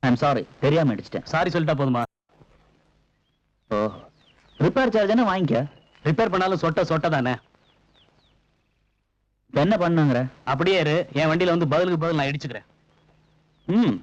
I'm sorry, தெரியாம அடிச்சிட்டேன். Sorry சொல்லிட்டா போதுமா? ஓ, ரிப்பேர் சார்ஜ் என்ன வாங்கிக்க. ரிப்பேர் பண்ணாலும் சொட்ட தானே. என்ன பண்ணுங்கிற? அப்படியே இரு, என் வண்டியில வந்து பதிலுக்கு பதில் நான் இடிச்சுக்கிறேன். ம்.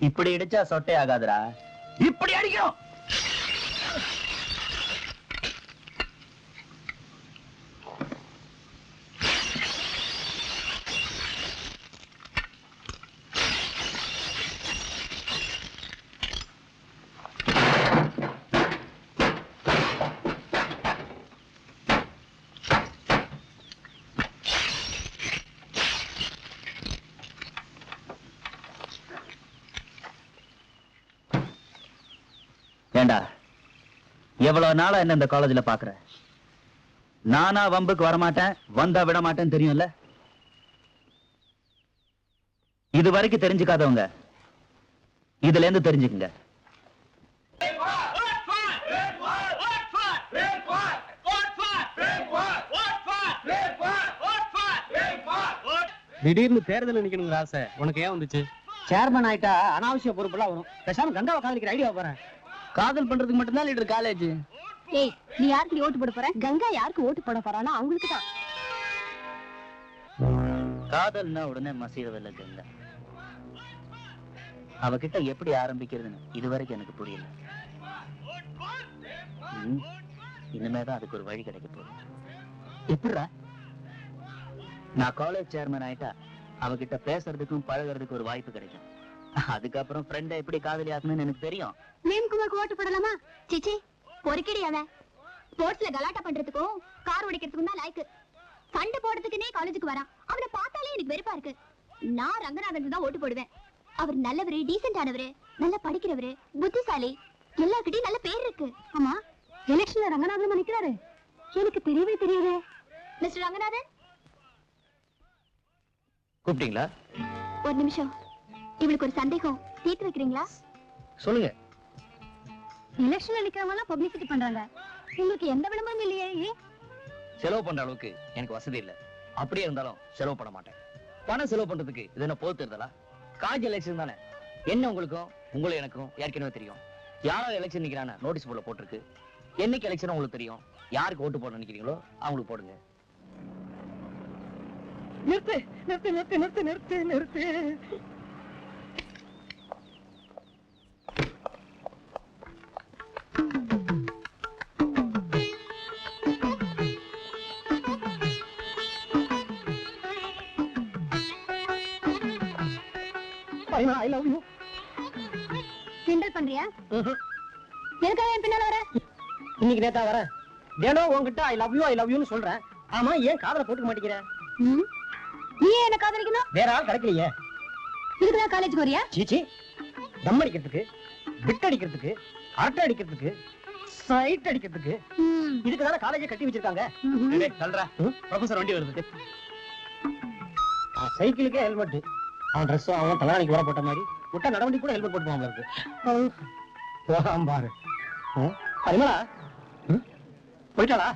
இப்படி இடிச்சா சொட்டே ஆகாதுடா. இப்படி அடிக்கும். ஏண்டா, எவ்வளவு நாளா என்ன இந்த காலேஜ்ல பாக்குற? நானா வம்புக்கு வரமாட்டேன், வந்தா விட மாட்டேன்னு தெரியும்ல. இது வரைக்கும் தெரிஞ்சுக்காதவங்க இதுல இருந்து தெரிஞ்சுக்குங்க. திடீர்னு தேர்தல் நிக்கணுங்கிற ஆசை உனக்கு ஏன் வந்துச்சு? சேர்மன் ஆயிட்டா அனாவசிய பொறுப்பெல்லாம் வரும். பேசாம கங்காவை காதலிக்கிற ஐடியா போறேன். காதல் பண்றதுக்கு மட்டும்தான் லீடர் காலேஜ். ஏய், நீ யாருக்கு ஓட்டு போட போற? கங்கா யாருக்கு ஓட்டு போட போறானா அவங்களுக்கு தான். காதல்னா உடனே மசீரவில்லை கங்கா. அவகிட்ட எப்படி ஆரம்பிக்கிறதுன்னு இதுவரைக்கும் எனக்கு புரியல. இனிமேதான் அதுக்கு ஒரு வழி கிடைக்க போகுது. எப்படிடா? நான் காலேஜ் சேர்மன் ஆயிட்டா அவகிட்ட பேசுறதுக்கும் பழகிறதுக்கு ஒரு வாய்ப்பு கிடைக்கும். அதுக்கப்புறம் ஃப்ரெண்ட எப்படி காதலி ஆக்கணும்னு எனக்கு தெரியும். மேம்குமாருக்கு ஓட்டு போடலாமா? சிச்சி, பொறுக்கிடி அவன். ஸ்போர்ட்ஸ்ல கலாட்டா பண்றதுக்கும் கார் ஓடிக்கிறதுக்கும் தான் லாய்க்கு. சண்டை போடுறதுக்குனே காலேஜுக்கு வரான். அவனை பார்த்தாலே எனக்கு வெறுப்பா இருக்கு. நான் ரங்கநாதனுக்கு தான் ஓட்டு போடுவேன். அவர் நல்லவரு, டீசென்ட் ஆனவரு, நல்லா படிக்கிறவரு, புத்திசாலி, எல்லார்கிட்டயும் நல்ல பேர் இருக்கு. ஆமா, எலெக்ஷன்ல ரங்கநாதன் நிக்கிறாரு. எனக்கு தெரியவே தெரியாது. மிஸ்டர் ரங்கநாதன், கூப்பிட்டீங்களா? ஒரு நிமிஷம், இவளுக்கு ஒரு சந்தேகம், தீர்த்து வைக்கிறீங்களா? சொல்லுங்க. எலெக்ஷன்ல நிக்கிறவங்க எல்லாம் பப்ளிசிட்டி பண்றாங்க. உங்களுக்கு எந்த விளம்பரமும் இல்லையே? செலவு பண்ற அளவுக்கு எனக்கு வசதி இல்ல. அப்படியே இருந்தாலும் செலவு பண்ண மாட்டேன். பணம் செலவு பண்றதுக்கு இது என்ன பொறுத்து இருந்ததா? காலேஜ் எலெக்ஷன் தானே. என்ன உங்களுக்கும் உங்களுக்கு எனக்கும் ஏற்கனவே தெரியும். யாரோ எலெக்ஷன் நிக்கிறான நோட்டீஸ் போர்டுல போட்டிருக்கு. என்னைக்கு எலெக்ஷன் உங்களுக்கு தெரியும். யாருக்கு ஓட்டு போட நினைக்கிறீங்களோ அவங்களுக்கு போடுங்க. நிறுத்து நிறுத்து நிறுத்து நிறுத்து நிறுத்து நிறுத்து. I love you. கிண்டல் பண்றியா? எதுக்காக என் பின்னால வர? இன்னைக்கு நேத்தா வரேன். தினம் உன்கிட்ட I love you ன்னு சொல்றேன். ஆமா, ஏன் காதல போட்டுக்க மாட்டேங்கிற? நீ என்ன காதலிக்கணும்? வேற ஆள் கிடைக்கலையே. இதுக்குதான் காலேஜ் போறியா? சீச்சி, தம் அடிக்கிறதுக்கு, பிட் அடிக்கிறதுக்கு, அரட்டை அடிக்கிறதுக்கு, சைட் அடிக்கிறதுக்கு, இதுக்கு தானே காலேஜை கட்டி வச்சிருக்காங்க. ப்ரொஃபசர் வண்டி வருது. சைக்கிளுக்கே ஹெல்மெட். அவன் ட்ரெஸ்ஸும் அவன் தலானிக்கு வர போட்ட மாதிரி விட்டா நடவண்டி கூட ஹெல்மெட் போட்டுவாங்க இருக்கு. போகாம பாரு. பரிமளா போயிட்டாளா?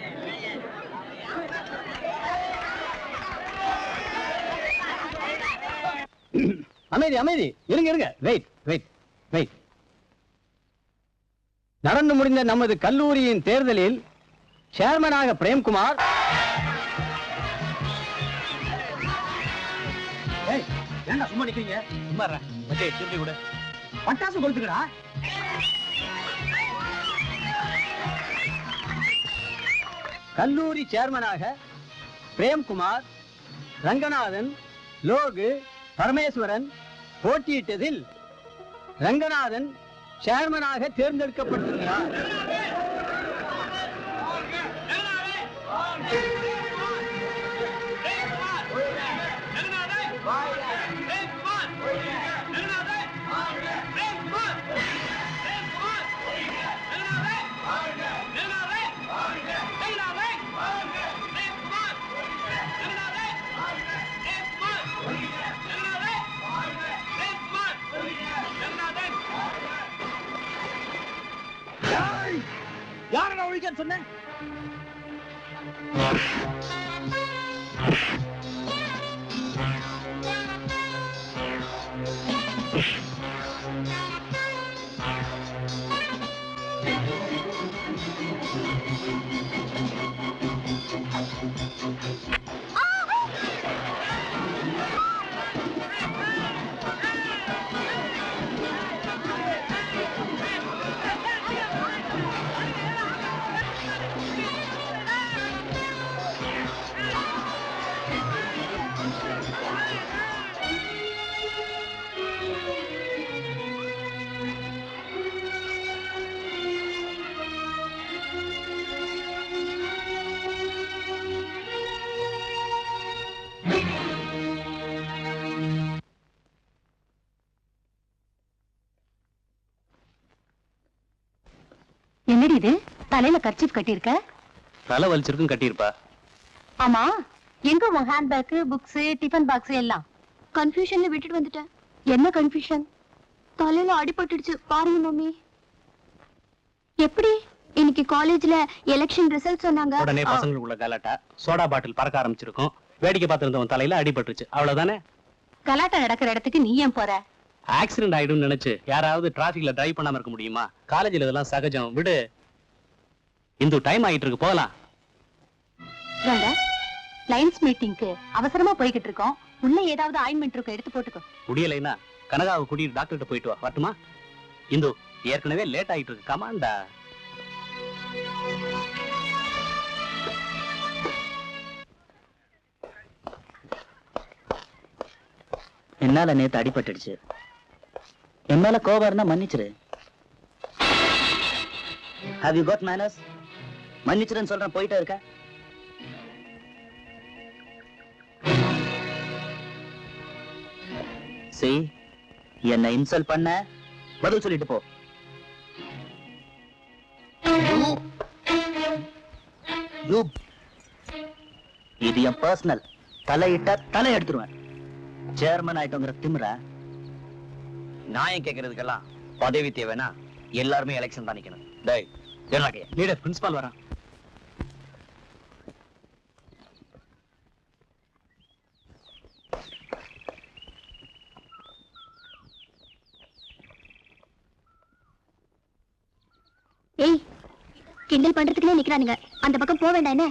அமைதி அமைதி, இருங்க இருங்க, வெயிட் வெயிட் வெயிட். நடந்து முடிந்த நமது கல்லூரியின் தேர்தலில் சேர்மனாக பிரேம்குமார். ஏண்டா சும்மா நிக்கிறீங்க? சும்மா மச்சே, திருப்பி கூட பட்டாசு கொளுத்துக்கடா. கல்லூரி சேர்மனாக பிரேம்குமார், ரங்கநாதன், லோகு, பரமேஸ்வரன் போட்டியிட்டதில் ரங்கநாதன் சேர்மனாக தேர்ந்தெடுக்கப்பட்டிருக்கிறார். யாரை ஒழிக்க சொன்னேன்? என்னடி இது தலையில கர்ச்சீப் கட்டியிருக்க? தலை வலிச்சிருக்கும் கட்டியிருப்பா. ஆமா, எங்க உன் ஹேண்ட்பேக், புக்ஸ், டிஃபன் பாக்ஸ் எல்லாம்? கன்ஃபியூஷன்ல விட்டுட்டு வந்துட்டேன். என்ன கன்ஃபியூஷன்? தலையில அடிபட்டுடுச்சு பாருங்க மம்மி. எப்படி? இன்னைக்கு காலேஜ்ல எலெக்ஷன் ரிசல்ட் சொன்னாங்க. உடனே பசங்களுக்குள்ள கலாட்டா, சோடா பாட்டில் பறக்க ஆரம்பிச்சிருக்கும். வேடிக்கை பார்த்திருந்தவன் தலையில அடிபட்டுருச்சு, அவ்வளவுதானே. கலாட்டா நடக்கிற இடத்துக்கு நீ ஏன் போற? ஆக்சிடென்ட் ஆயிடும்னு நினைச்சு யாராவது டிராபிக்ல டிரைவ் பண்ணாம இருக்க முடியுமா? காலேஜ்ல இதெல்லாம் சகஜம், விடு. இந்து டைம் ஆயிட்டு இருக்கு, போகலாம். லைன்ஸ் மீட்டிங்க்கு அவசரமா போய்கிட்டு இருக்கோம். உள்ள ஏதாவது ஆயின்மெண்ட் இருக்கு, எடுத்து போட்டுக்கோ. முடியலைன்னா கனகாவை கூட்டிட்டு டாக்டர் கிட்ட போயிட்டு வா, வரட்டுமா? இந்து ஏற்கனவே லேட் ஆயிட்டு இருக்கு, கமாண்டா. என்னால நேத்து அடிபட்டுடுச்சு. என் மேல கோபம் இருந்தா மன்னிச்சிரு. Have you got manners? மன்னிச்சிருன்னு சொல்றேன், போயிட்டே இருக்க. See, என்ன இன்சல்ட் பண்ண, பதில் சொல்லிட்டு போ. இது என் பர்சனல். தலையிட்டா தலை எடுத்துருவேன். சேர்மன் ஆயிட்டோங்கிற திமிரா? நியாயம் கேட்கறதுக்கெல்லாம் பதவி தேவைன்னா எல்லாருமே எலெக்ஷன் தான் நிக்கணும். டேய், லீடர் பிரின்சிபால் வரான். ஏய், கிண்டல் பண்றதுக்குள்ளே நிக்கிறானுங்க. அந்த பக்கம் போக வேண்டாம். என்ன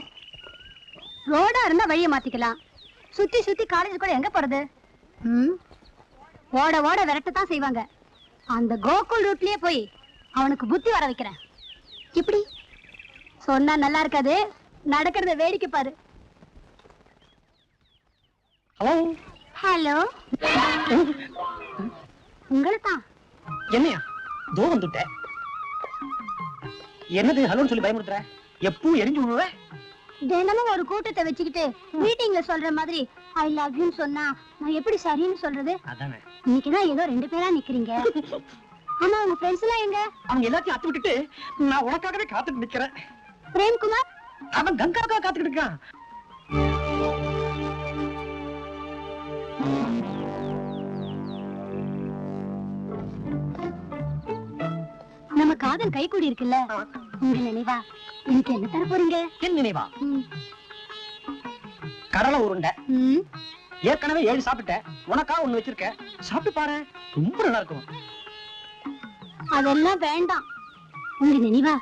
ரோடா இருந்தா வழியை மாத்திக்கலாம். சுத்தி சுத்தி காலேஜ் கூட எங்க போறது? ஓட ஓட விரட்டத்தான் செய்வாங்க. அந்த கோகுல் ரூட்லயே போய் அவனுக்கு புத்தி வர வைக்கிறேன். எப்படி சொன்னா நல்லா இருக்காது, நடக்கிறத வேடிக்கை பாரு. ஹலோ ஹலோ, உங்களை தான். என்னையா தோ வந்துட்டேன். என்னது ஹலோன்னு சொல்லி பயமுறுத்துற? எப்பவும் எரிஞ்சு விடுவ. தினமும் ஒரு கூட்டத்தை வச்சுக்கிட்டு மீட்டிங்ல சொல்ற மாதிரி ஐ லவ் யூன்னு சொன்னா நான் எப்படி சரின்னு சொல்றது? அதானே. இன்னைக்குதான் ஏதோ 2 பேரா நிக்கிறீங்க. ஆமா, உங்க ஃப்ரெண்ட்ஸ் எல்லாம் எங்க? அவங்க எல்லாத்தையும் அத்து விட்டுட்டு நான் உனக்காகவே காத்துட்டு நிக்கிறேன். பிரேம்குமார் அவன் கங்காவுக்காக காத்துக்கிட்டு இருக்கான். நம்ம காதல் கைகூடி இருக்குல்ல, உங்க நினைவா இன்னைக்கு என்ன தர போறீங்க? என் நினைவா? கடலை உருண்டை. ஏற்கனவே 7 சாப்பிட்டேன். உனக்கா 1 வச்சிருக்க, சாப்பிட்டு பாரு, ரொம்ப நல்லா இருக்கும். அதெல்லாம் வேண்டாம். உங்க நினைவா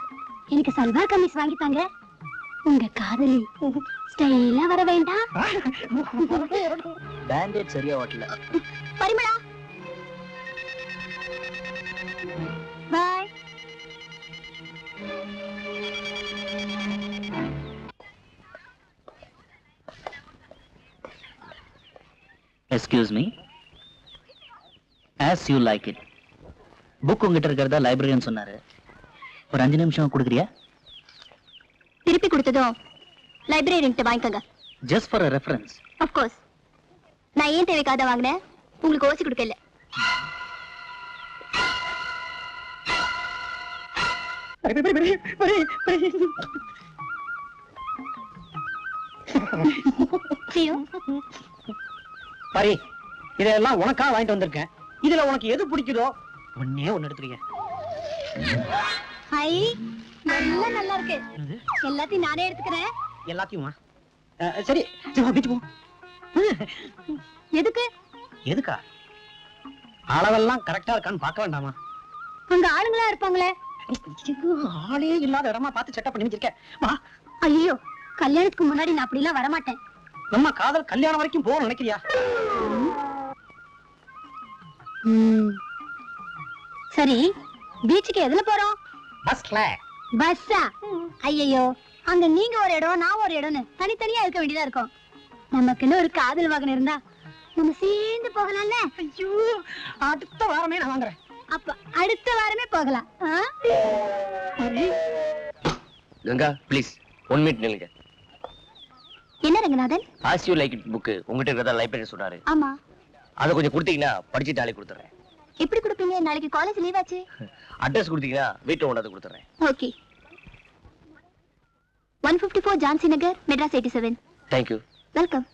எனக்கு சல்வார் கமிஸ் வாங்கித்தாங்க. உங்க காதலி ஸ்டைலா வர வேண்டாம். பேண்டேட் சரியா ஓட்டல. பரிமளா, பாய். Excuse me. As you like it. Book உங்ககிட்ட இருக்கிறதா லைப்ரரியன் சொன்னாரு. ஒரு 5 நிமிஷம் கொடுக்குறியா? திருப்பி கொடுத்ததும் லைப்ரரியன்ட்ட வாங்கிக்கோங்க. Just for a reference. Of course. நான் ஏன் தேவைக்காக வாங்கினேன், உங்களுக்கு ஓசி கொடுக்கல. பரி, இதெல்லாம் உனக்கா வாங்கிட்டு வந்திருக்கேன். இதுல உனக்கு எது பிடிக்குதோ ஒண்ணே ஒண்ணு எடுத்துறீங்க. ஹை, எல்லாம் நல்லா இருக்கு. எல்லாத்தையும் நானே எடுத்துக்கிறேன். எல்லாத்தையுமா? சரி பீச் போ. எதுக்கு? எதுக்கா? அளவெல்லாம் கரெக்டா இருக்கான்னு பார்க்க வேண்டாமா? அங்க ஆளுங்களா இருப்பாங்களே. ஆளே இல்லாத இடமா பார்த்து செட்டப் பண்ணி வச்சிருக்கேன். வா. ஐயோ, கல்யாணத்துக்கு முன்னாடி நான் அப்படிலாம் வரமாட்டேன். நம்ம காதல் கல்யாணம் வரைக்கும் போகணும் நினைக்கிறியா? சரி, பீச்சுக்கு எதுல போறோம்? பஸ்ல. பஸ்ஸா? ஐயோ, அங்க நீங்க ஒரு இடம், நான் ஒரு இடம்னு தனித்தனியா இருக்க வேண்டியதா இருக்கும். நமக்குன்னு ஒரு காதல் வாகனம் இருந்தா நம்ம சேர்ந்து போகலாம்ல. ஐயோ, அடுத்த வாரமே நான் வாங்குறேன். அப்ப அடுத்த வாரமே போகலாம். கங்கா ப்ளீஸ் 1 மினிட் நில்லுங்க. என்ன Ranganathan? As you like it book உங்ககிட்ட இருக்கிறதா லைப்ரரியன் சொன்னாரு. ஆமா. அதை கொஞ்சம் கொடுத்தீங்கன்னா படிச்சு நாளைக்கு கொடுத்துறேன். எப்படி கொடுப்பீங்க? நாளைக்கு காலேஜ் லீவ் ஆச்சு. அட்ரஸ் கொடுத்தீங்கன்னா வீட்டுல கொண்டாந்து கொடுத்துறேன். ஓகே. 154 ஜான்சி நகர், மெட்ராஸ் 87. தேங்க்யூ. வெல்கம்.